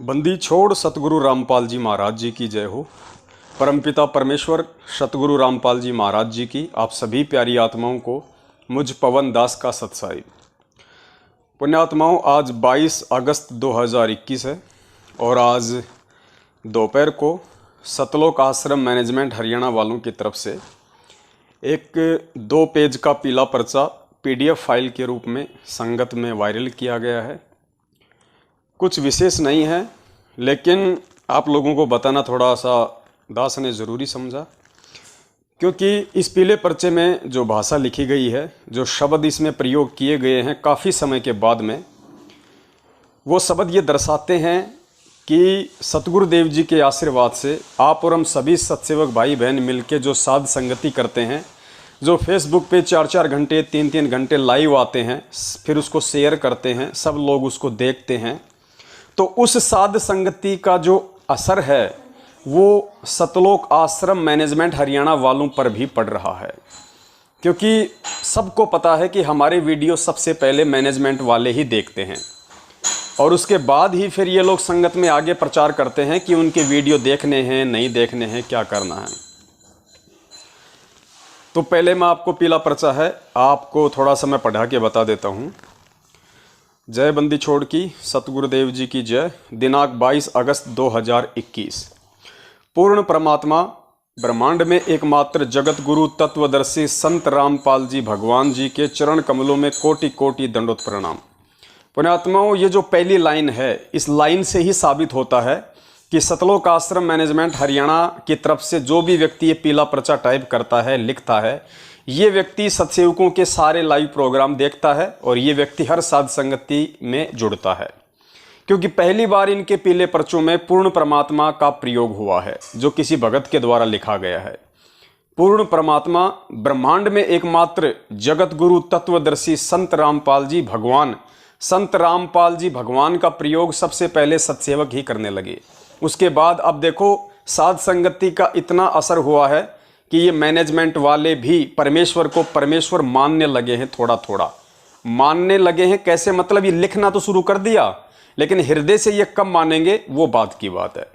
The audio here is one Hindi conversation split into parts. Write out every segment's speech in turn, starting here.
बंदी छोड़ सतगुरु रामपाल जी महाराज जी की जय हो। परमपिता परमेश्वर सतगुरु रामपाल जी महाराज जी की आप सभी प्यारी आत्माओं को मुझ पवन दास का सत्साई। पुण्यात्माओं, आज 22 अगस्त 2021 है और आज दोपहर को सतलोक आश्रम मैनेजमेंट हरियाणा वालों की तरफ से एक 2 पेज का पीला पर्चा PDF फाइल के रूप में संगत में वायरल किया गया है। कुछ विशेष नहीं है, लेकिन आप लोगों को बताना थोड़ा सा दास ने ज़रूरी समझा, क्योंकि इस पीले पर्चे में जो भाषा लिखी गई है, जो शब्द इसमें प्रयोग किए गए हैं काफ़ी समय के बाद में, वो शब्द ये दर्शाते हैं कि सतगुरुदेव जी के आशीर्वाद से आप और हम सभी सत्सेवक भाई बहन मिलके जो साध संगति करते हैं, जो फेसबुक पे 4-4 घंटे 3-3 घंटे लाइव आते हैं, फिर उसको शेयर करते हैं, सब लोग उसको देखते हैं, तो उस साध संगति का जो असर है वो सतलोक आश्रम मैनेजमेंट हरियाणा वालों पर भी पड़ रहा है। क्योंकि सबको पता है कि हमारे वीडियो सबसे पहले मैनेजमेंट वाले ही देखते हैं और उसके बाद ही फिर ये लोग संगत में आगे प्रचार करते हैं कि उनके वीडियो देखने हैं नहीं देखने हैं, क्या करना है। तो पहले मैं आपको पीला पर्चा है, आपको थोड़ा सा मैं पढ़ा के बता देता हूँ। जय बंदी छोड़ की सतगुरुदेव जी की जय। दिनांक 22 अगस्त 2021। पूर्ण परमात्मा ब्रह्मांड में एकमात्र जगत गुरु तत्वदर्शी संत रामपाल जी भगवान जी के चरण कमलों में कोटि कोटि दंडोत प्रणाम। पुण्यात्माओं, ये जो पहली लाइन है, इस लाइन से ही साबित होता है कि सतलोक आश्रम मैनेजमेंट हरियाणा की तरफ से जो भी व्यक्ति ये पीला पर्चा टाइप करता है, लिखता है, ये व्यक्ति सत्सेवकों के सारे लाइव प्रोग्राम देखता है और ये व्यक्ति हर साध संगति में जुड़ता है। क्योंकि पहली बार इनके पीले पर्चों में पूर्ण परमात्मा का प्रयोग हुआ है, जो किसी भगत के द्वारा लिखा गया है। पूर्ण परमात्मा ब्रह्मांड में एकमात्र जगत गुरु तत्वदर्शी संत रामपाल जी भगवान, संत रामपाल जी भगवान का प्रयोग सबसे पहले सत्सेवक ही करने लगे। उसके बाद अब देखो साध संगति का इतना असर हुआ है कि ये मैनेजमेंट वाले भी परमेश्वर को परमेश्वर मानने लगे हैं, थोड़ा थोड़ा मानने लगे हैं। कैसे? मतलब ये लिखना तो शुरू कर दिया, लेकिन हृदय से ये कब मानेंगे वो बात की बात है।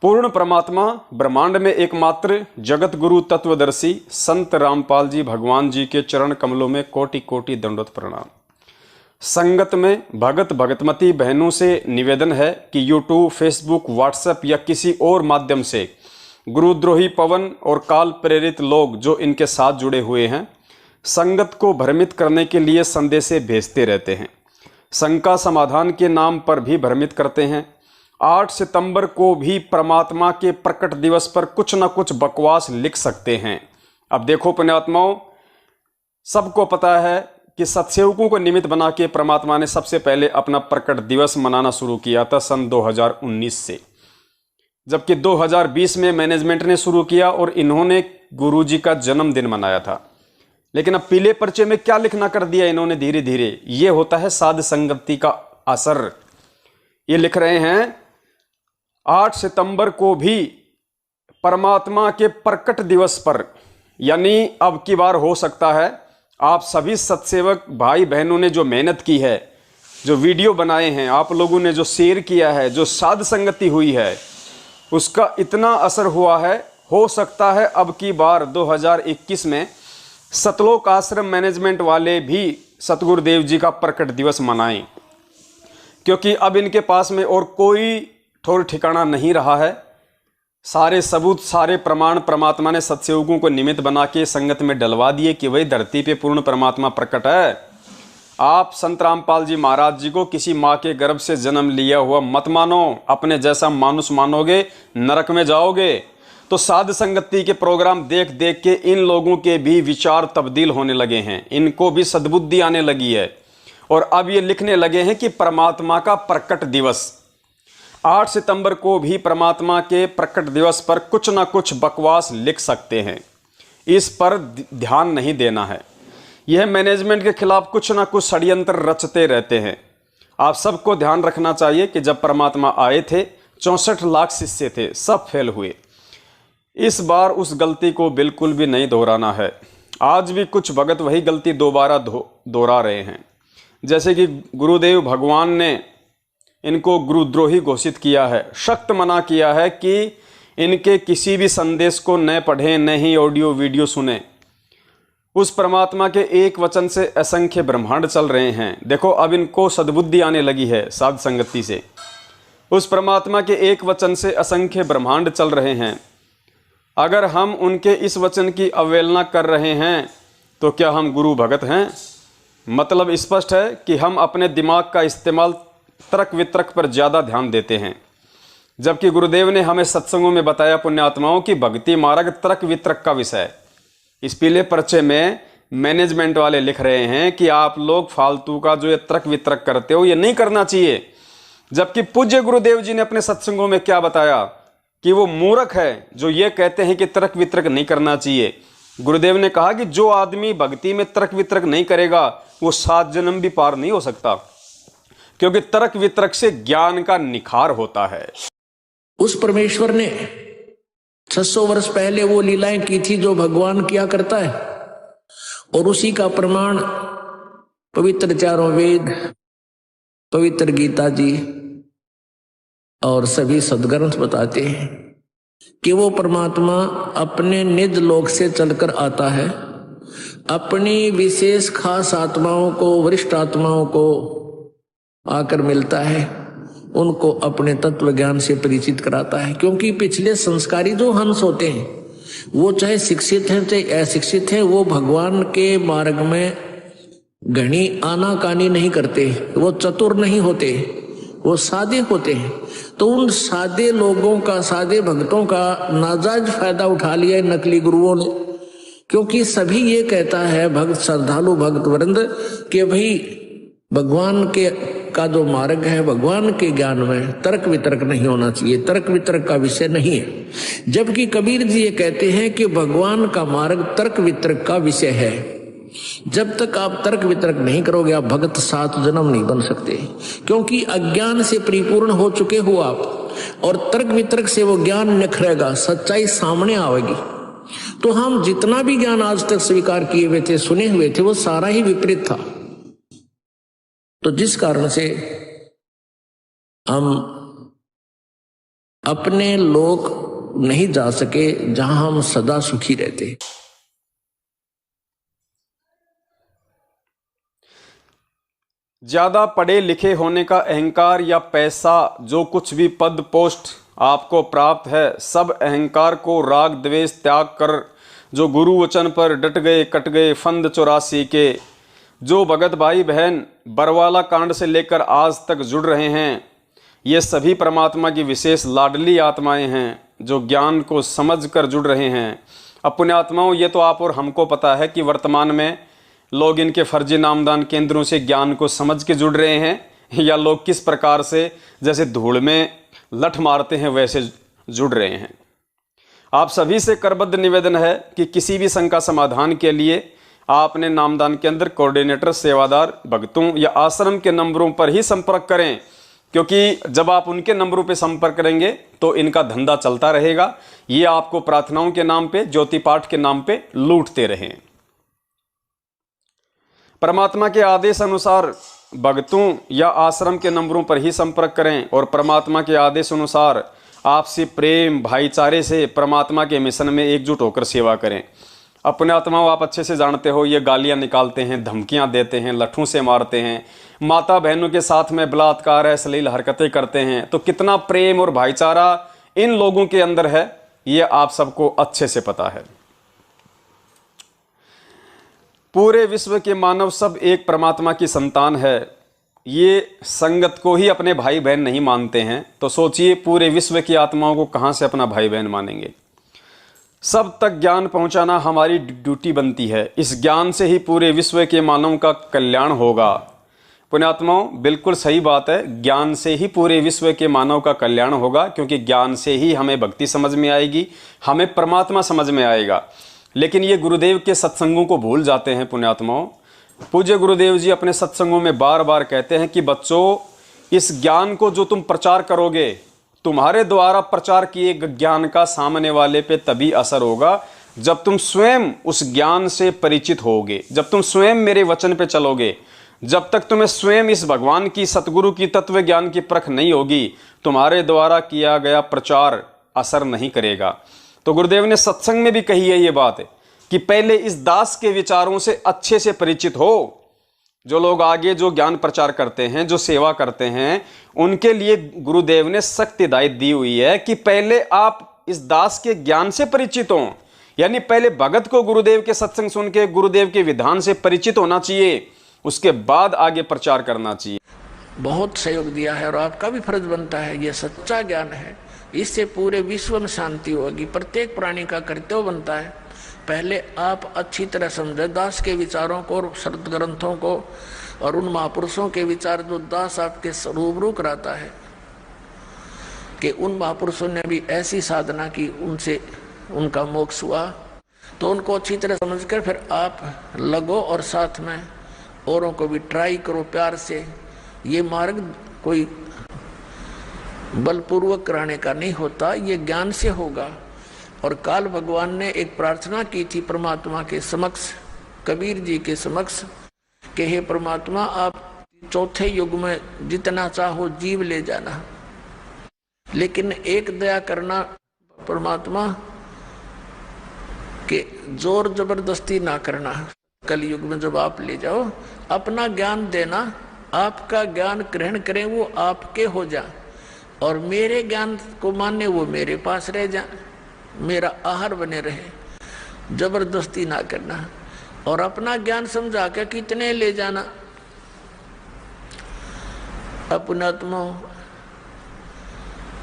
पूर्ण परमात्मा ब्रह्मांड में एकमात्र जगत गुरु तत्वदर्शी संत रामपाल जी भगवान जी के चरण कमलों में कोटि कोटि दंडोत प्रणाम। संगत में भगत भगतमती बहनों से निवेदन है कि यूट्यूब, फेसबुक, व्हाट्सएप या किसी और माध्यम से गुरुद्रोही पवन और काल प्रेरित लोग जो इनके साथ जुड़े हुए हैं, संगत को भ्रमित करने के लिए संदेशे भेजते रहते हैं। शंका समाधान के नाम पर भी भ्रमित करते हैं। 8 सितंबर को भी परमात्मा के प्रकट दिवस पर कुछ न कुछ बकवास लिख सकते हैं। अब देखो पुण्यात्माओं, सबको पता है कि सत्सेवकों को निमित्त बना के परमात्मा ने सबसे पहले अपना प्रकट दिवस मनाना शुरू किया था सन 2019 से, जबकि 2020 में मैनेजमेंट ने शुरू किया और इन्होंने गुरुजी का जन्मदिन मनाया था। लेकिन अब पीले पर्चे में क्या लिखना कर दिया इन्होंने धीरे धीरे, ये होता है साध संगति का असर। ये लिख रहे हैं 8 सितंबर को भी परमात्मा के प्रकट दिवस पर, यानी अब की बार हो सकता है आप सभी सत्सेवक भाई बहनों ने जो मेहनत की है, जो वीडियो बनाए हैं, आप लोगों ने जो शेयर किया है, जो साध संगति हुई है, उसका इतना असर हुआ है। हो सकता है अब की बार 2021 में सतलोक आश्रम मैनेजमेंट वाले भी सतगुरुदेव जी का प्रकट दिवस मनाएं, क्योंकि अब इनके पास में और कोई ठौर ठिकाना नहीं रहा है। सारे सबूत, सारे प्रमाण परमात्मा ने सत्सेवकों को निमित्त बना के संगत में डलवा दिए कि वही धरती पे पूर्ण परमात्मा प्रकट है। आप संत रामपाल जी महाराज जी को किसी माँ के गर्भ से जन्म लिया हुआ मत मानो, अपने जैसा मानुष मानोगे नरक में जाओगे। तो साध संगति के प्रोग्राम देख देख के इन लोगों के भी विचार तब्दील होने लगे हैं, इनको भी सद्बुद्धि आने लगी है और अब ये लिखने लगे हैं कि परमात्मा का प्रकट दिवस 8 सितंबर को भी परमात्मा के प्रकट दिवस पर कुछ ना कुछ बकवास लिख सकते हैं। इस पर ध्यान नहीं देना है। यह मैनेजमेंट के खिलाफ कुछ ना कुछ षड्यंत्र रचते रहते हैं। आप सबको ध्यान रखना चाहिए कि जब परमात्मा आए थे 64 लाख शिष्य थे, सब फेल हुए। इस बार उस गलती को बिल्कुल भी नहीं दोहराना है। आज भी कुछ भगत वही गलती दोबारा दोहरा रहे हैं। जैसे कि गुरुदेव भगवान ने इनको गुरुद्रोही घोषित किया है, सख्त मना किया है कि इनके किसी भी संदेश को न पढ़ें, न ही ऑडियो वीडियो सुने। उस परमात्मा के एक वचन से असंख्य ब्रह्मांड चल रहे हैं। देखो अब इनको सद्बुद्धि आने लगी है साध संगति से। उस परमात्मा के एक वचन से असंख्य ब्रह्मांड चल रहे हैं। अगर हम उनके इस वचन की अवहेलना कर रहे हैं तो क्या हम गुरु भगत हैं? मतलब स्पष्ट है कि हम अपने दिमाग का इस्तेमाल तर्क वितर्क पर ज़्यादा ध्यान देते हैं, जबकि गुरुदेव ने हमें सत्संगों में बताया पुण्यात्माओं की भक्ति मार्ग तर्क वितर्क का विषय। इस पीले पर्चे में मैनेजमेंट वाले लिख रहे हैं कि आप लोग फालतू का जो ये तर्क वितर्क करते हो ये नहीं करना चाहिए, जबकि पूज्य गुरुदेव जी ने अपने सत्संगों में क्या बताया कि वो मूर्ख है जो ये कहते हैं कि तर्क वितर्क नहीं करना चाहिए। गुरुदेव ने कहा कि जो आदमी भक्ति में तर्क वितर्क नहीं करेगा वो 7 जन्म भी पार नहीं हो सकता, क्योंकि तर्क वितर्क से ज्ञान का निखार होता है। उस परमेश्वर ने 600 वर्ष पहले वो लीलाएं की थी जो भगवान किया करता है, और उसी का प्रमाण पवित्र चारों वेद, पवित्र गीता जी और सभी सद्ग्रंथ बताते हैं कि वो परमात्मा अपने निज लोक से चलकर आता है, अपनी विशेष खास आत्माओं को, वरिष्ठ आत्माओं को आकर मिलता है, उनको अपने तत्व ज्ञान से परिचित कराता है। क्योंकि पिछले संस्कारी जो हंस होते हैं वो चाहे शिक्षित हैं चाहे अशिक्षित हैं, वो भगवान के मार्ग में घनी आनाकानी नहीं करते, वो चतुर नहीं होते, वो सादे होते हैं। तो उन सादे लोगों का, सादे भक्तों का नाजायज फायदा उठा लिया है नकली गुरुओं ने, क्योंकि सभी ये कहता है भक्त, श्रद्धालु भक्त वृंद कि भाई भगवान के का जो मार्ग है, भगवान के ज्ञान में तर्क वितर्क नहीं होना चाहिए, तर्क वितर्क का विषय नहीं है। जबकि कबीर जी ये कहते हैं कि भगवान का मार्ग तर्क वितर्क का विषय है। जब तक आप तर्क वितर्क नहीं करोगे आप भगत 7 जन्म नहीं बन सकते, क्योंकि अज्ञान से परिपूर्ण हो चुके हो आप, और तर्क वितर्क से वो ज्ञान निखरेगा, सच्चाई सामने आएगी। तो हम जितना भी ज्ञान आज तक स्वीकार किए हुए थे, सुने हुए थे, वो सारा ही विपरीत था। तो जिस कारण से हम अपने लोक नहीं जा सके जहां हम सदा सुखी रहते। ज्यादा पढ़े लिखे होने का अहंकार या पैसा, जो कुछ भी पद पोस्ट आपको प्राप्त है, सब अहंकार को राग द्वेष त्याग कर जो गुरु वचन पर डट गए, कट गए फंद 84 के, जो भगत भाई बहन बरवाला कांड से लेकर आज तक जुड़ रहे हैं, ये सभी परमात्मा की विशेष लाडली आत्माएं हैं जो ज्ञान को समझ कर जुड़ रहे हैं। अब पुण्यात्माओं, ये तो आप और हमको पता है कि वर्तमान में लोग इनके फर्जी नामदान केंद्रों से ज्ञान को समझ के जुड़ रहे हैं, या लोग किस प्रकार से जैसे धूल में लठ मारते हैं वैसे जुड़ रहे हैं। आप सभी से करबद्ध निवेदन है कि किसी भी शंका समाधान के लिए आपने नामदान के अंदर कोऑर्डिनेटर, सेवादार, भक्तों या आश्रम के नंबरों पर ही संपर्क करें, क्योंकि जब आप उनके नंबरों पर संपर्क करेंगे तो इनका धंधा चलता रहेगा। ये आपको प्रार्थनाओं के नाम पे, ज्योति पाठ के नाम पे लूटते रहें। परमात्मा के आदेश अनुसार भक्तों या आश्रम के नंबरों पर ही संपर्क करें और परमात्मा के आदेश अनुसार आपसी प्रेम भाईचारे से परमात्मा के मिशन में एकजुट होकर सेवा करें। अपने आत्माओं, आप अच्छे से जानते हो ये गालियां निकालते हैं, धमकियां देते हैं, लठों से मारते हैं, माता बहनों के साथ में बलात्कार, अश्लील हरकतें करते हैं, तो कितना प्रेम और भाईचारा इन लोगों के अंदर है ये आप सबको अच्छे से पता है। पूरे विश्व के मानव सब एक परमात्मा की संतान है, ये संगत को ही अपने भाई बहन नहीं मानते हैं, तो सोचिए पूरे विश्व की आत्माओं को कहां से अपना भाई बहन मानेंगे। सब तक ज्ञान पहुंचाना हमारी ड्यूटी बनती है। इस ज्ञान से ही पूरे विश्व के मानव का कल्याण होगा। पुण्यात्माओं, बिल्कुल सही बात है, ज्ञान से ही पूरे विश्व के मानव का कल्याण होगा, क्योंकि ज्ञान से ही हमें भक्ति समझ में आएगी, हमें परमात्मा समझ में आएगा। लेकिन ये गुरुदेव के सत्संगों को भूल जाते हैं पुण्यात्माओं। पूज्य गुरुदेव जी अपने सत्संगों में बार बार कहते हैं कि बच्चों, इस ज्ञान को जो तुम प्रचार करोगे, तुम्हारे द्वारा प्रचार किए ज्ञान का सामने वाले पे तभी असर होगा जब तुम स्वयं उस ज्ञान से परिचित होगे, जब तुम स्वयं मेरे वचन पे चलोगे, जब तक तुम्हें स्वयं इस भगवान की, सतगुरु की तत्व ज्ञान की परख नहीं होगी, तुम्हारे द्वारा किया गया प्रचार असर नहीं करेगा। तो गुरुदेव ने सत्संग में भी कही है ये बात कि पहले इस दास के विचारों से अच्छे से परिचित हो। जो लोग आगे जो ज्ञान प्रचार करते हैं, जो सेवा करते हैं, उनके लिए गुरुदेव ने सख्त हिदायत दी हुई है कि पहले आप इस दास के ज्ञान से परिचित हों। यानी पहले भगत को गुरुदेव के सत्संग सुन के गुरुदेव के विधान से परिचित होना चाहिए, उसके बाद आगे प्रचार करना चाहिए। बहुत सहयोग दिया है और आपका भी फर्ज बनता है, ये सच्चा ज्ञान है, इससे पूरे विश्व में शांति होगी, प्रत्येक प्राणी का कर्तव्य बनता है। पहले आप अच्छी तरह समझे दास के विचारों को और शरद ग्रंथों को और उन महापुरुषों के विचार जो दास आपके रूबरू कराता है कि उन महापुरुषों ने भी ऐसी साधना की, उनसे उनका मोक्ष हुआ। तो उनको अच्छी तरह समझकर फिर आप लगो और साथ में औरों को भी ट्राई करो प्यार से। ये मार्ग कोई बलपूर्वक कराने का नहीं होता, ये ज्ञान से होगा। और काल भगवान ने एक प्रार्थना की थी परमात्मा के समक्ष, कबीर जी के समक्ष, कि हे परमात्मा, आप चौथे युग में जितना चाहो जीव ले जाना, लेकिन एक दया करना परमात्मा कि जोर जबरदस्ती ना करना। कलयुग में जब आप ले जाओ, अपना ज्ञान देना, आपका ज्ञान ग्रहण करें, वो आपके हो जा, और मेरे ज्ञान को माने वो मेरे पास रह जा, मेरा आहार बने रहे। जबरदस्ती ना करना और अपना ज्ञान समझा के कितने ले जाना। अपनात्मा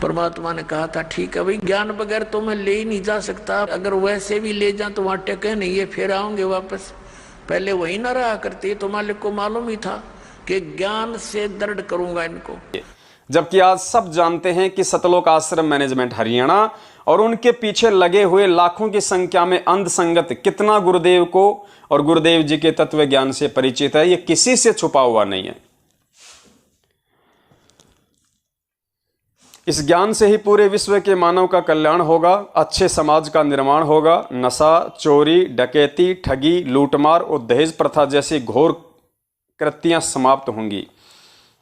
परमात्मा ने कहा था ठीक है भाई, ज्ञान बगैर तो मैं ले ही नहीं जा सकता, अगर वैसे भी ले जा तो वहां टेके नहीं, ये फिर आऊंगे वापस। पहले वही ना रहा करती, तो मालिक को मालूम ही था कि ज्ञान से दृढ़ करूंगा इनको। जबकि आज सब जानते हैं कि सतलोक आश्रम मैनेजमेंट हरियाणा और उनके पीछे लगे हुए लाखों की संख्या में अंध संगत कितना गुरुदेव को और गुरुदेव जी के तत्व ज्ञान से परिचित है, ये किसी से छुपा हुआ नहीं है। इस ज्ञान से ही पूरे विश्व के मानव का कल्याण होगा, अच्छे समाज का निर्माण होगा, नशा, चोरी, डकैती, ठगी, लूटमार और दहेज प्रथा जैसी घोर कृतियां समाप्त होंगी।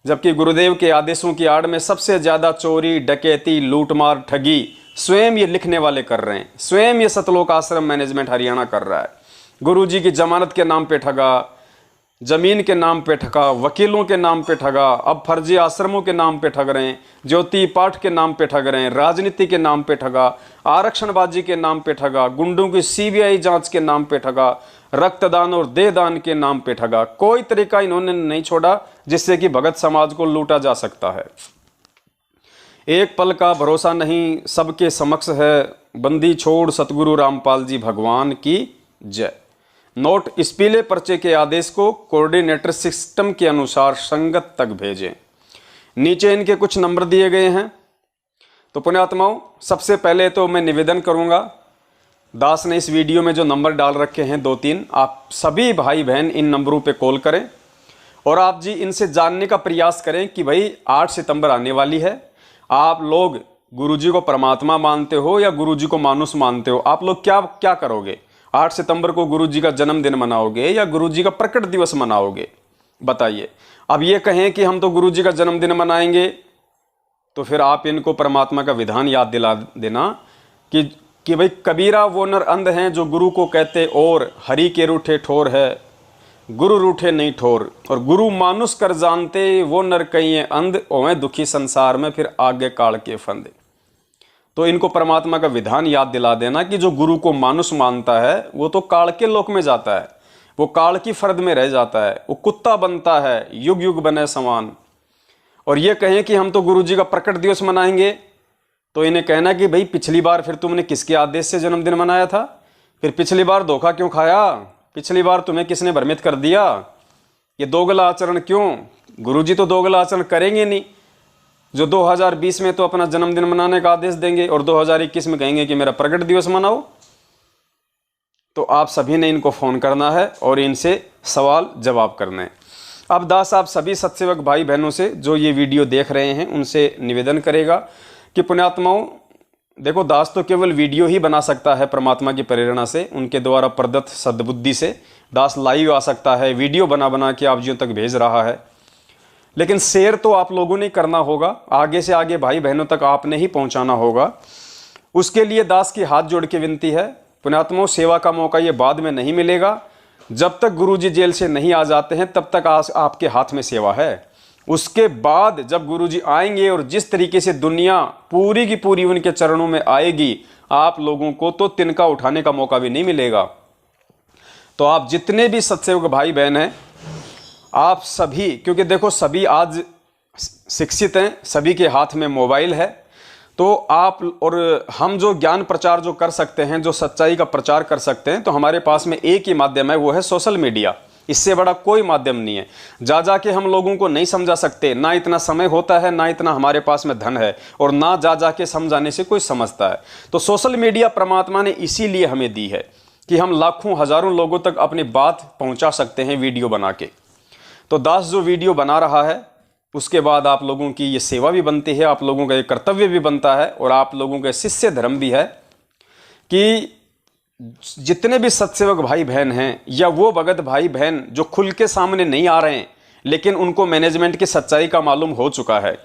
जबकि गुरुदेव के आदेशों की आड़ में सबसे ज्यादा चोरी, डकैती, लूटमार, ठगी स्वयं ये लिखने वाले कर रहे हैं, स्वयं ये सतलोक आश्रम मैनेजमेंट हरियाणा कर रहा है। गुरुजी की जमानत के नाम पे ठगा, जमीन के नाम पे ठगा, वकीलों के नाम पे ठगा, अब फर्जी आश्रमों के नाम पे ठग रहे हैं, ज्योति पाठ के नाम पे ठग रहे हैं, राजनीति के नाम पे ठगा, आरक्षणबाजी के नाम पे ठगा, गुंडों की सीबीआई जांच के नाम पे ठगा, रक्तदान और देहदान के नाम पे ठगा। कोई तरीका इन्होंने नहीं छोड़ा जिससे कि भगत समाज को लूटा जा सकता है। एक पल का भरोसा नहीं, सबके समक्ष है, बंदी छोड़ सतगुरु रामपाल जी भगवान की जय। नोट, इस पीले पर्चे के आदेश को कोऑर्डिनेटर सिस्टम के अनुसार संगत तक भेजें। नीचे इनके कुछ नंबर दिए गए हैं। तो पुण्यात्माओं, सबसे पहले तो मैं निवेदन करूंगा, दास ने इस वीडियो में जो नंबर डाल रखे हैं 2-3, आप सभी भाई बहन इन नंबरों पे कॉल करें और आप जी इनसे जानने का प्रयास करें कि भाई 8 सितंबर आने वाली है, आप लोग गुरुजी को परमात्मा मानते हो या गुरुजी को मानुष मानते हो? आप लोग क्या क्या करोगे? 8 सितंबर को गुरुजी का जन्मदिन मनाओगे या गुरुजी का प्रकट दिवस मनाओगे? बताइए। अब ये कहें कि हम तो गुरुजी का जन्मदिन मनाएंगे, तो फिर आप इनको परमात्मा का विधान याद दिला देना कि भाई कबीरा वो नर अंध हैं जो गुरु को कहते और हरि के रूठे ठोर है, गुरु रूठे नहीं ठोर, और गुरु मानुष कर जानते वो नर कहीं अंध ओवे दुखी संसार में फिर आगे काल के फंदे। तो इनको परमात्मा का विधान याद दिला देना कि जो गुरु को मानुष मानता है वो तो काल के लोक में जाता है, वो काल की फर्द में रह जाता है, वो कुत्ता बनता है, युग युग बने समान। और ये कहें कि हम तो गुरुजी का प्रकट दिवस मनाएंगे, तो इन्हें कहना कि भाई पिछली बार फिर तुमने किसके आदेश से जन्मदिन मनाया था? फिर पिछली बार धोखा क्यों खाया? पिछली बार तुम्हें किसने भ्रमित कर दिया? ये दोगला आचरण क्यों? गुरुजी तो दोगला आचरण करेंगे नहीं, जो 2020 में तो अपना जन्मदिन मनाने का आदेश देंगे और 2021 में कहेंगे कि मेरा प्रकट दिवस मनाओ। तो आप सभी ने इनको फोन करना है और इनसे सवाल जवाब करना है। अब दास आप सभी सत्सेवक भाई बहनों से जो ये वीडियो देख रहे हैं उनसे निवेदन करेगा कि पुण्यात्माओं, देखो, दास तो केवल वीडियो ही बना सकता है परमात्मा की प्रेरणा से, उनके द्वारा प्रदत्त सद्बुद्धि से। दास लाइव आ सकता है, वीडियो बना बना के आप जियों तक भेज रहा है, लेकिन शेयर तो आप लोगों ने करना होगा, आगे से आगे भाई बहनों तक आपने ही पहुंचाना होगा। उसके लिए दास की हाथ जोड़ के विनती है, पुण्यात्माओं, सेवा का मौका ये बाद में नहीं मिलेगा। जब तक गुरुजी जेल से नहीं आ जाते हैं तब तक आपके हाथ में सेवा है। उसके बाद जब गुरुजी आएंगे और जिस तरीके से दुनिया पूरी की पूरी उनके चरणों में आएगी, आप लोगों को तो तिनका उठाने का मौका भी नहीं मिलेगा। तो आप जितने भी सत्सेवक भाई बहन हैं, आप सभी, क्योंकि देखो सभी आज शिक्षित हैं, सभी के हाथ में मोबाइल है, तो आप और हम जो ज्ञान प्रचार जो कर सकते हैं, जो सच्चाई का प्रचार कर सकते हैं, तो हमारे पास में एक ही माध्यम है, वो है सोशल मीडिया। इससे बड़ा कोई माध्यम नहीं है। जा जा के हम लोगों को नहीं समझा सकते, ना इतना समय होता है, ना इतना हमारे पास में धन है, और ना जा जा के समझाने से कोई समझता है। तो सोशल मीडिया परमात्मा ने इसीलिए हमें दी है कि हम लाखों हजारों लोगों तक अपनी बात पहुंचा सकते हैं वीडियो बना के। तो दास जो वीडियो बना रहा है, उसके बाद आप लोगों की ये सेवा भी बनती है, आप लोगों का ये कर्तव्य भी बनता है, और आप लोगों का शिष्य धर्म भी है कि जितने भी सत्सेवक भाई बहन हैं, या वो भगत भाई बहन जो खुल के सामने नहीं आ रहे हैं लेकिन उनको मैनेजमेंट की सच्चाई का मालूम हो चुका है,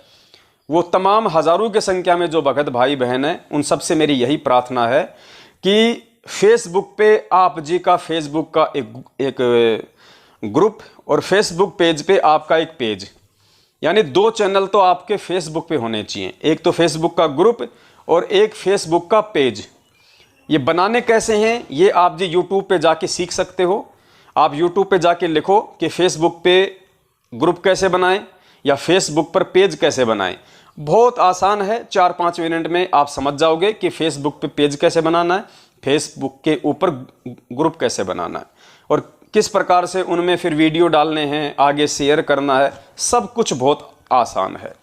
वो तमाम हजारों की संख्या में जो भगत भाई बहन हैं, उन सबसे मेरी यही प्रार्थना है कि फेसबुक पे आप जी का फेसबुक का एक ग्रुप और फेसबुक पेज पे आपका एक पेज, यानी 2 चैनल तो आपके फेसबुक पे होने चाहिए। एक तो फेसबुक का ग्रुप और एक फेसबुक का पेज। ये बनाने कैसे हैं, ये आप जी यूट्यूब पे जाके सीख सकते हो। आप यूट्यूब पे जाके लिखो कि फेसबुक पे ग्रुप कैसे बनाएं या फेसबुक पर पेज कैसे बनाएं। बहुत आसान है, 4-5 मिनट में आप समझ जाओगे कि फेसबुक पे पेज कैसे बनाना है, फेसबुक के ऊपर ग्रुप कैसे बनाना है, और किस प्रकार से उनमें फिर वीडियो डालने हैं, आगे शेयर करना है। सब कुछ बहुत आसान है।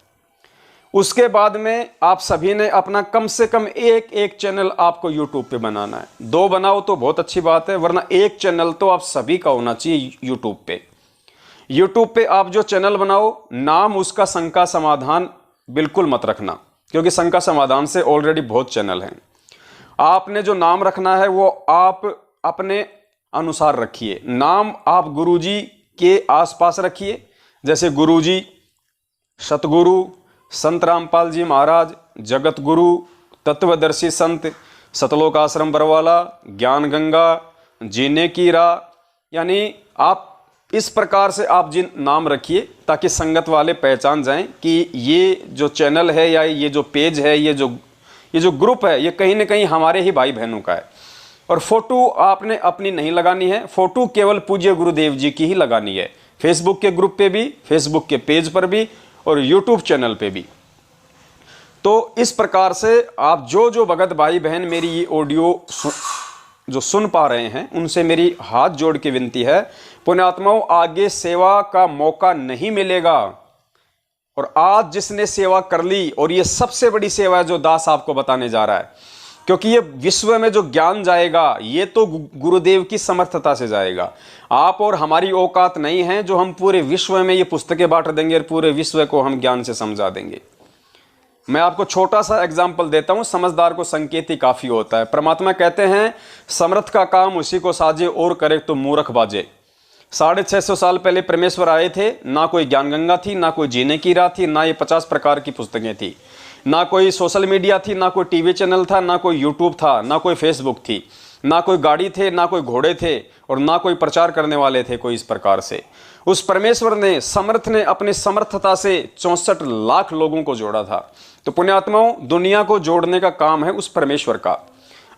उसके बाद में आप सभी ने अपना कम से कम एक चैनल आपको यूट्यूब पे बनाना है। 2 बनाओ तो बहुत अच्छी बात है, वरना एक चैनल तो आप सभी का होना चाहिए यूट्यूब पे। यूट्यूब पे आप जो चैनल बनाओ, नाम उसका शंका समाधान बिल्कुल मत रखना, क्योंकि शंका समाधान से ऑलरेडी बहुत चैनल हैं। आपने जो नाम रखना है वो आप अपने अनुसार रखिए। नाम आप गुरुजी के आसपास रखिए, जैसे गुरुजी, सतगुरु, संत रामपाल जी महाराज, जगत गुरु, तत्वदर्शी संत, सतलोक आश्रम बरवाला, ज्ञान गंगा, जीने की राह, यानी आप इस प्रकार से आप जिन नाम रखिए ताकि संगत वाले पहचान जाएं कि ये जो चैनल है या ये जो पेज है, ये जो ग्रुप है, ये कहीं ना कहीं हमारे ही भाई बहनों का है। और फोटो आपने अपनी नहीं लगानी है, फोटो केवल पूज्य गुरुदेव जी की ही लगानी है। फेसबुक के ग्रुप पे भी, फेसबुक के पेज पर भी, और यूट्यूब चैनल पे भी। तो इस प्रकार से आप जो भगत भाई बहन मेरी ये ऑडियो जो सुन पा रहे हैं, उनसे मेरी हाथ जोड़ के विनती है, पुण्यात्माओं, आगे सेवा का मौका नहीं मिलेगा। और आज जिसने सेवा कर ली, और ये सबसे बड़ी सेवा है जो दास आपको बताने जा रहा है, क्योंकि ये विश्व में जो ज्ञान जाएगा, ये तो गुरुदेव की समर्थता से जाएगा। आप और हमारी औकात नहीं है जो हम पूरे विश्व में ये पुस्तकें बांट देंगे और पूरे विश्व को हम ज्ञान से समझा देंगे। मैं आपको छोटा सा एग्जाम्पल देता हूं, समझदार को संकेत ही काफी होता है। परमात्मा कहते हैं, समर्थ का काम उसी को साजे और करे तो मूर्ख बाजे। 650 साल पहले परमेश्वर आए थे, ना कोई ज्ञान गंगा थी, ना कोई जीने की राह थी, ना ये 50 प्रकार की पुस्तकें थी, ना कोई सोशल मीडिया थी, ना कोई टीवी चैनल था, ना कोई यूट्यूब था, ना कोई फेसबुक थी, ना कोई गाड़ी थे, ना कोई घोड़े थे, और ना कोई प्रचार करने वाले थे कोई। इस प्रकार से उस परमेश्वर ने, समर्थ ने अपनी समर्थता से 64 लाख लोगों को जोड़ा था। तो पुण्यात्माओं, दुनिया को जोड़ने का काम है उस परमेश्वर का।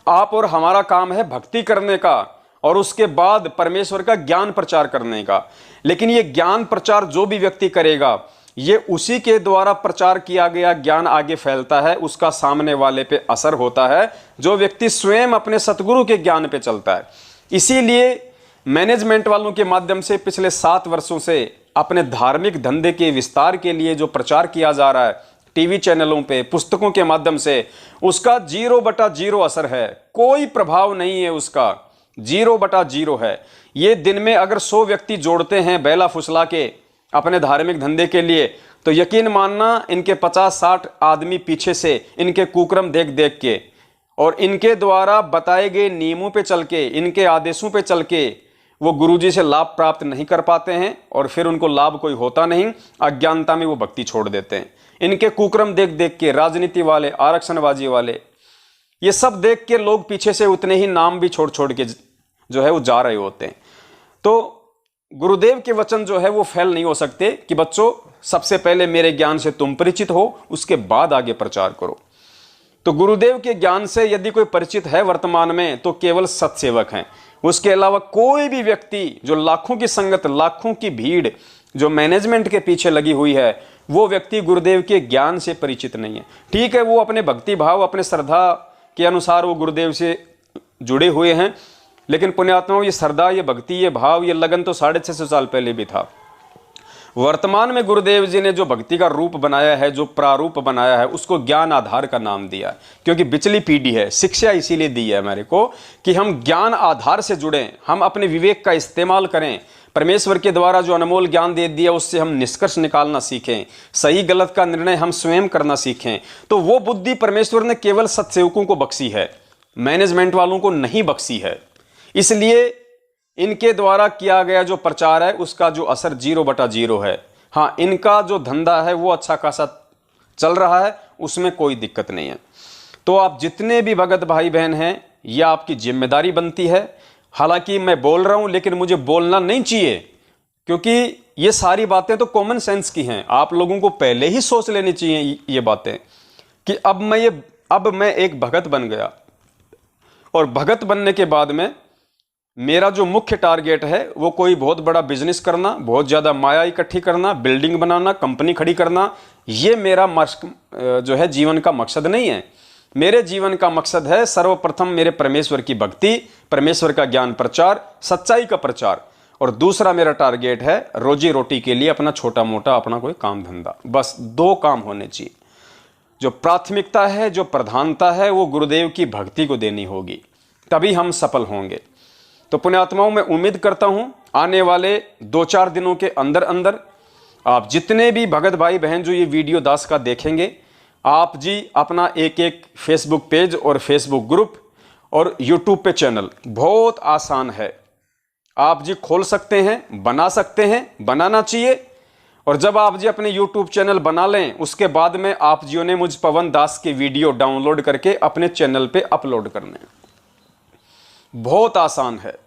आप और हमारा काम है भक्ति करने का, और उसके बाद परमेश्वर का ज्ञान प्रचार करने का। लेकिन ये ज्ञान प्रचार जो भी व्यक्ति करेगा, ये उसी के द्वारा प्रचार किया गया ज्ञान आगे फैलता है, उसका सामने वाले पे असर होता है, जो व्यक्ति स्वयं अपने सतगुरु के ज्ञान पे चलता है। इसीलिए मैनेजमेंट वालों के माध्यम से पिछले 7 वर्षों से अपने धार्मिक धंधे के विस्तार के लिए जो प्रचार किया जा रहा है टीवी चैनलों पे, पुस्तकों के माध्यम से, उसका 0/0 असर है। कोई प्रभाव नहीं है उसका, 0/0 है। ये दिन में अगर 100 व्यक्ति जोड़ते हैं बेला फुसला के अपने धार्मिक धंधे के लिए, तो यकीन मानना इनके 50-60 आदमी पीछे से इनके कुकर्म देख देख के और इनके द्वारा बताए गए नियमों पे चल के, इनके आदेशों पे चल के वो गुरुजी से लाभ प्राप्त नहीं कर पाते हैं और फिर उनको लाभ कोई होता नहीं, अज्ञानता में वो भक्ति छोड़ देते हैं। इनके कुकर्म देख देख के राजनीति वाले, आरक्षणबाजी वाले, ये सब देख के लोग पीछे से उतने ही नाम भी छोड़ छोड़ के जो है वो जा रहे होते हैं। तो गुरुदेव के वचन जो है वो फेल नहीं हो सकते कि बच्चों सबसे पहले मेरे ज्ञान से तुम परिचित हो, उसके बाद आगे प्रचार करो। तो गुरुदेव के ज्ञान से यदि कोई परिचित है वर्तमान में तो केवल सत्सेवक हैं। उसके अलावा कोई भी व्यक्ति जो लाखों की संगत, लाखों की भीड़ जो मैनेजमेंट के पीछे लगी हुई है, वो व्यक्ति गुरुदेव के ज्ञान से परिचित नहीं है। ठीक है, वो अपने भक्ति भाव, अपने श्रद्धा के अनुसार वो गुरुदेव से जुड़े हुए हैं, लेकिन पुण्यात्माओं ये श्रद्धा, ये भक्ति, ये भाव, ये लगन तो 650 साल पहले भी था। वर्तमान में गुरुदेव जी ने जो भक्ति का रूप बनाया है, जो प्रारूप बनाया है, उसको ज्ञान आधार का नाम दिया है। क्योंकि पिछली पीढ़ी है, शिक्षा इसीलिए दी है हमारे को कि हम ज्ञान आधार से जुड़ें, हम अपने विवेक का इस्तेमाल करें, परमेश्वर के द्वारा जो अनमोल ज्ञान दे दिया उससे हम निष्कर्ष निकालना सीखें, सही गलत का निर्णय हम स्वयं करना सीखें। तो वो बुद्धि परमेश्वर ने केवल सत्सेवकों को बख्शी है, मैनेजमेंट वालों को नहीं बख्शी है। इसलिए इनके द्वारा किया गया जो प्रचार है उसका जो असर 0/0 है। हाँ, इनका जो धंधा है वो अच्छा खासा चल रहा है, उसमें कोई दिक्कत नहीं है। तो आप जितने भी भगत भाई बहन हैं, यह आपकी जिम्मेदारी बनती है। हालांकि मैं बोल रहा हूं लेकिन मुझे बोलना नहीं चाहिए, क्योंकि ये सारी बातें तो कॉमन सेंस की हैं। आप लोगों को पहले ही सोच लेनी चाहिए ये बातें कि अब मैं एक भगत बन गया और भगत बनने के बाद में मेरा जो मुख्य टारगेट है वो कोई बहुत बड़ा बिजनेस करना, बहुत ज़्यादा माया इकट्ठी करना, बिल्डिंग बनाना, कंपनी खड़ी करना, ये मेरा जो है जीवन का मकसद नहीं है। मेरे जीवन का मकसद है सर्वप्रथम मेरे परमेश्वर की भक्ति, परमेश्वर का ज्ञान प्रचार, सच्चाई का प्रचार, और दूसरा मेरा टारगेट है रोजी रोटी के लिए अपना छोटा मोटा अपना कोई काम धंधा। बस 2 काम होने चाहिए। जो प्राथमिकता है, जो प्रधानता है, वो गुरुदेव की भक्ति को देनी होगी, तभी हम सफल होंगे। तो पुण्यात्माओं, मैं उम्मीद करता हूं आने वाले 2-4 दिनों के अंदर अंदर आप जितने भी भगत भाई बहन जो ये वीडियो दास का देखेंगे, आप जी अपना एक फेसबुक पेज और फेसबुक ग्रुप और यूट्यूब पे चैनल, बहुत आसान है, आप जी खोल सकते हैं, बना सकते हैं, बनाना चाहिए। और जब आप जी अपने यूट्यूब चैनल बना लें, उसके बाद में आप जियों ने मुझ पवन दास के वीडियो डाउनलोड करके अपने चैनल पे अपलोड करने, बहुत आसान है।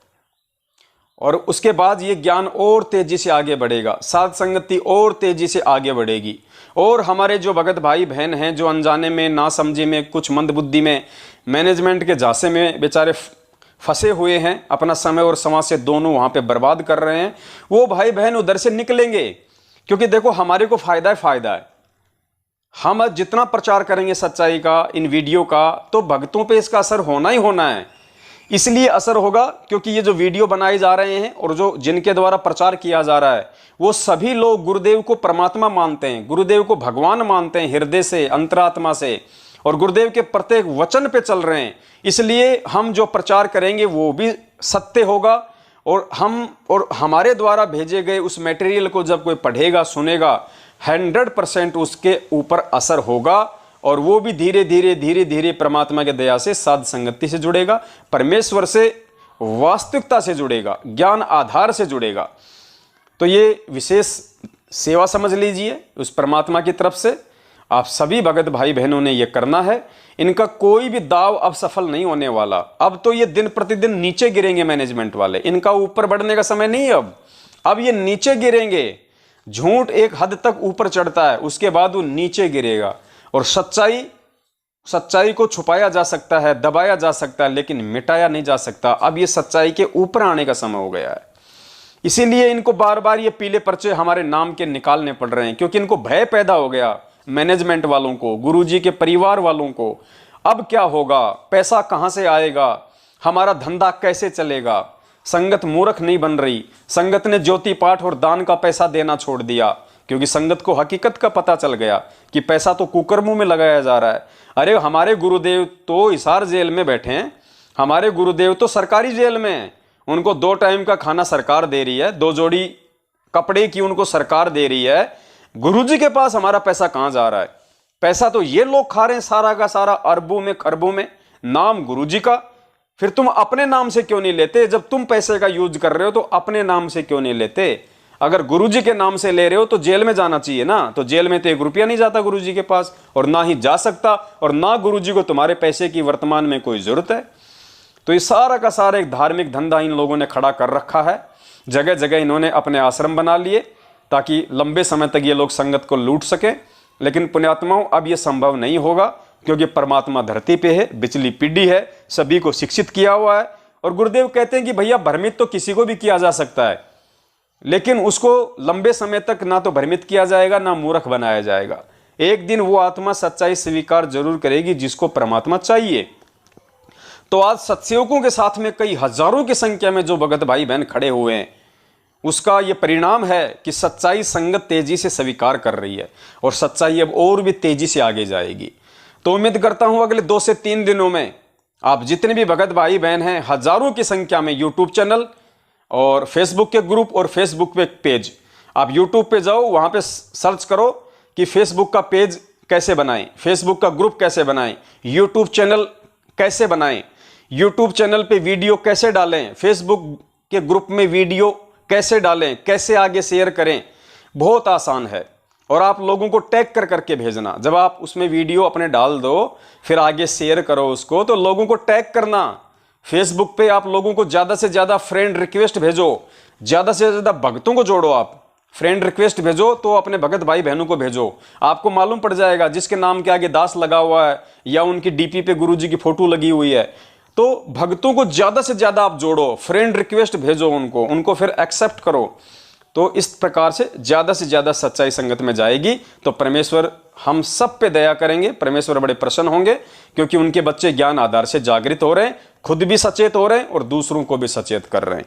और उसके बाद ये ज्ञान और तेजी से आगे बढ़ेगा, साध संगति और तेजी से आगे बढ़ेगी। और हमारे जो भगत भाई बहन हैं जो अनजाने में, ना समझे में, कुछ मंदबुद्धि में, मैनेजमेंट के झांसे में बेचारे फंसे हुए हैं, अपना समय और समाज से दोनों वहां पे बर्बाद कर रहे हैं, वो भाई बहन उधर से निकलेंगे। क्योंकि देखो, हमारे को फायदा है। हम जितना प्रचार करेंगे सच्चाई का, इन वीडियो का, तो भक्तों पे इसका असर होना ही होना है। इसलिए असर होगा क्योंकि ये जो वीडियो बनाए जा रहे हैं और जो जिनके द्वारा प्रचार किया जा रहा है, वो सभी लोग गुरुदेव को परमात्मा मानते हैं, गुरुदेव को भगवान मानते हैं, हृदय से, अंतरात्मा से, और गुरुदेव के प्रत्येक वचन पे चल रहे हैं। इसलिए हम जो प्रचार करेंगे वो भी सत्य होगा, और हमारे द्वारा भेजे गए उस मटेरियल को जब कोई पढ़ेगा, सुनेगा, 100% उसके ऊपर असर होगा, और वो भी धीरे धीरे परमात्मा के दया से साध संगति से जुड़ेगा, परमेश्वर से, वास्तविकता से जुड़ेगा, ज्ञान आधार से जुड़ेगा। तो ये विशेष सेवा समझ लीजिए उस परमात्मा की तरफ से। आप सभी भगत भाई बहनों ने ये करना है। इनका कोई भी दाव अब सफल नहीं होने वाला। अब तो ये दिन प्रतिदिन नीचे गिरेंगे मैनेजमेंट वाले, इनका ऊपर बढ़ने का समय नहीं है अब ये नीचे गिरेंगे। झूठ एक हद तक ऊपर चढ़ता है, उसके बाद वो नीचे गिरेगा। और सच्चाई को छुपाया जा सकता है, दबाया जा सकता है, लेकिन मिटाया नहीं जा सकता। अब ये सच्चाई के ऊपर आने का समय हो गया है। इसीलिए इनको बार बार ये पीले पर्चे हमारे नाम के निकालने पड़ रहे हैं, क्योंकि इनको भय पैदा हो गया, मैनेजमेंट वालों को, गुरुजी के परिवार वालों को। अब क्या होगा, पैसा कहां से आएगा, हमारा धंधा कैसे चलेगा। संगत मूर्ख नहीं बन रही। संगत ने ज्योति पाठ और दान का पैसा देना छोड़ दिया, क्योंकि संगत को हकीकत का पता चल गया कि पैसा तो कुकर्मों में लगाया जा रहा है। अरे हमारे गुरुदेव तो हिसार जेल में बैठे हैं, हमारे गुरुदेव तो सरकारी जेल में हैं। उनको 2 टाइम का खाना सरकार दे रही है, 2 जोड़ी कपड़े की उनको सरकार दे रही है, गुरुजी के पास हमारा पैसा कहां जा रहा है? पैसा तो ये लोग खा रहे हैं सारा का सारा, अरबों में खरबों में, नाम गुरुजी का। फिर तुम अपने नाम से क्यों नहीं लेते? जब तुम पैसे का यूज कर रहे हो तो अपने नाम से क्यों नहीं लेते? अगर गुरुजी के नाम से ले रहे हो तो जेल में जाना चाहिए ना। तो जेल में तो 1 रुपया नहीं जाता गुरुजी के पास, और ना ही जा सकता, और ना गुरुजी को तुम्हारे पैसे की वर्तमान में कोई जरूरत है। तो ये सारा का सारा एक धार्मिक धंधा इन लोगों ने खड़ा कर रखा है। जगह जगह इन्होंने अपने आश्रम बना लिए ताकि लंबे समय तक ये लोग संगत को लूट सके। लेकिन पुण्यात्माओं, अब ये संभव नहीं होगा, क्योंकि परमात्मा धरती पे है, बिचली पीढ़ी है, सभी को शिक्षित किया हुआ है। और गुरुदेव कहते हैं कि भैया भ्रमित तो किसी को भी किया जा सकता है, लेकिन उसको लंबे समय तक ना तो भ्रमित किया जाएगा, ना मूर्ख बनाया जाएगा। एक दिन वो आत्मा सच्चाई स्वीकार जरूर करेगी जिसको परमात्मा चाहिए। तो आज सत्सेवकों के साथ में कई हजारों की संख्या में जो भगत भाई बहन खड़े हुए हैं, उसका यह परिणाम है कि सच्चाई संगत तेजी से स्वीकार कर रही है, और सच्चाई अब और भी तेजी से आगे जाएगी। तो उम्मीद करता हूं अगले 2 से 3 दिनों में आप जितने भी भगत भाई बहन हैं, हजारों की संख्या में, यूट्यूब चैनल और फेसबुक के ग्रुप और फेसबुक पे पेज, आप यूट्यूब पे जाओ, वहां पे सर्च करो कि फेसबुक का पेज कैसे बनाएं, फेसबुक का ग्रुप कैसे बनाएं, यूट्यूब चैनल कैसे बनाएं, यूट्यूब चैनल पे वीडियो कैसे डालें, फेसबुक के ग्रुप में वीडियो कैसे डालें, कैसे आगे शेयर करें। बहुत आसान है। और आप लोगों को टैग कर करके भेजना। जब आप उसमें वीडियो अपने डाल दो, फिर आगे शेयर करो उसको, तो लोगों को टैग करना। फेसबुक पे आप लोगों को ज्यादा से ज्यादा फ्रेंड रिक्वेस्ट भेजो, ज्यादा से ज्यादा भक्तों को जोड़ो। आप फ्रेंड रिक्वेस्ट भेजो तो अपने भगत भाई बहनों को भेजो। आपको मालूम पड़ जाएगा जिसके नाम के आगे दास लगा हुआ है या उनकी डीपी पे गुरुजी की फोटो लगी हुई है, तो भक्तों को ज्यादा से ज्यादा आप जोड़ो, फ्रेंड रिक्वेस्ट भेजो उनको फिर एक्सेप्ट करो। तो इस प्रकार से ज्यादा सच्चाई संगत में जाएगी, तो परमेश्वर हम सब पे दया करेंगे। परमेश्वर बड़े प्रसन्न होंगे, क्योंकि उनके बच्चे ज्ञान आधार से जागृत हो रहे हैं, खुद भी सचेत हो रहे हैं और दूसरों को भी सचेत कर रहे हैं।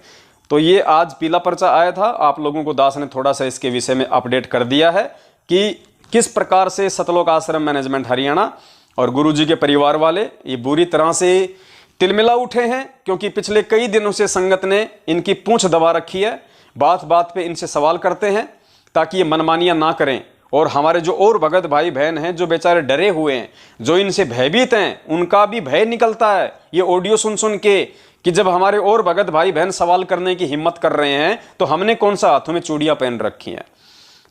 तो ये आज पीला पर्चा आया था, आप लोगों को दास ने थोड़ा सा इसके विषय में अपडेट कर दिया है कि किस प्रकार से सतलोक आश्रम मैनेजमेंट हरियाणा और गुरुजी के परिवार वाले ये बुरी तरह से तिलमिला उठे हैं, क्योंकि पिछले कई दिनों से संगत ने इनकी पूंछ दबा रखी है। बात बात पे इनसे सवाल करते हैं ताकि ये मनमानियां ना करें। और हमारे जो और भगत भाई बहन हैं, जो बेचारे डरे हुए हैं, जो इनसे भयभीत हैं, उनका भी भय निकलता है ये ऑडियो सुन सुन के, कि जब हमारे और भगत भाई बहन सवाल करने की हिम्मत कर रहे हैं, तो हमने कौन सा हाथों में चूड़ियां पहन रखी हैं।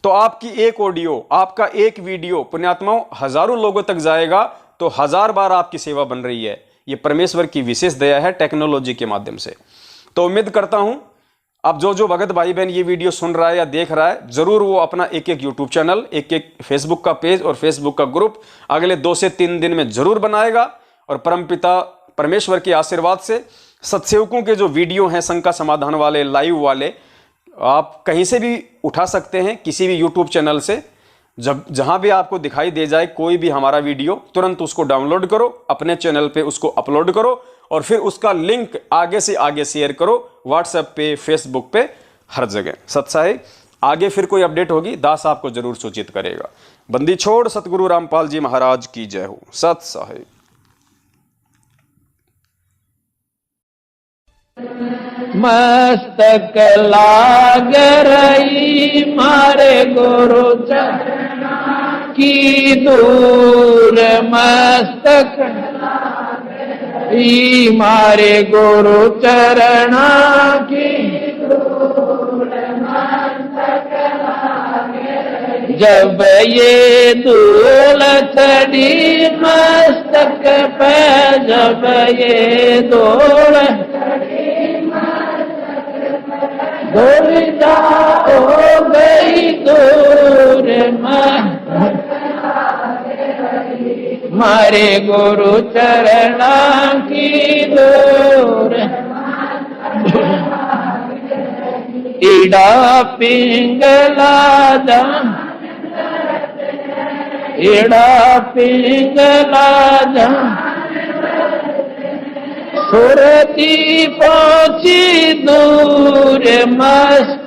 तो आपकी एक ऑडियो, आपका एक वीडियो पुण्यात्माओं हजारों लोगों तक जाएगा, तो 1000 बार आपकी सेवा बन रही है। ये परमेश्वर की विशेष दया है टेक्नोलॉजी के माध्यम से। तो उम्मीद करता हूं अब जो भगत भाई बहन ये वीडियो सुन रहा है या देख रहा है, जरूर वो अपना एक यूट्यूब चैनल, एक फेसबुक का पेज और फेसबुक का ग्रुप अगले 2 से 3 दिन में जरूर बनाएगा। और परमपिता परमेश्वर के आशीर्वाद से सत्सेवकों के जो वीडियो हैं शंका समाधान वाले, लाइव वाले, आप कहीं से भी उठा सकते हैं, किसी भी यूट्यूब चैनल से। जब जहां भी आपको दिखाई दे जाए कोई भी हमारा वीडियो, तुरंत उसको डाउनलोड करो, अपने चैनल पे उसको अपलोड करो और फिर उसका लिंक आगे से आगे शेयर करो, व्हाट्सएप पे, फेसबुक पे, हर जगह। सत्साई आगे फिर कोई अपडेट होगी, दास आपको जरूर सूचित करेगा। बंदी छोड़ सतगुरु रामपाल जी महाराज की जय हो। सत्साई। मस्तक लाग रही मारे गुरु चरण की दूर, मस्तक मारे गुरु चरण की दूर, मस्तक जब ये धूल चढ़ी मस्तक पे, जब ये धूल दूरिता हो गई दूर, मारे गुरु चरण की दूर, इड़ा पिंगला दम, इड़ा पिंगला दम, सुरती पहुंची दूर, मस्त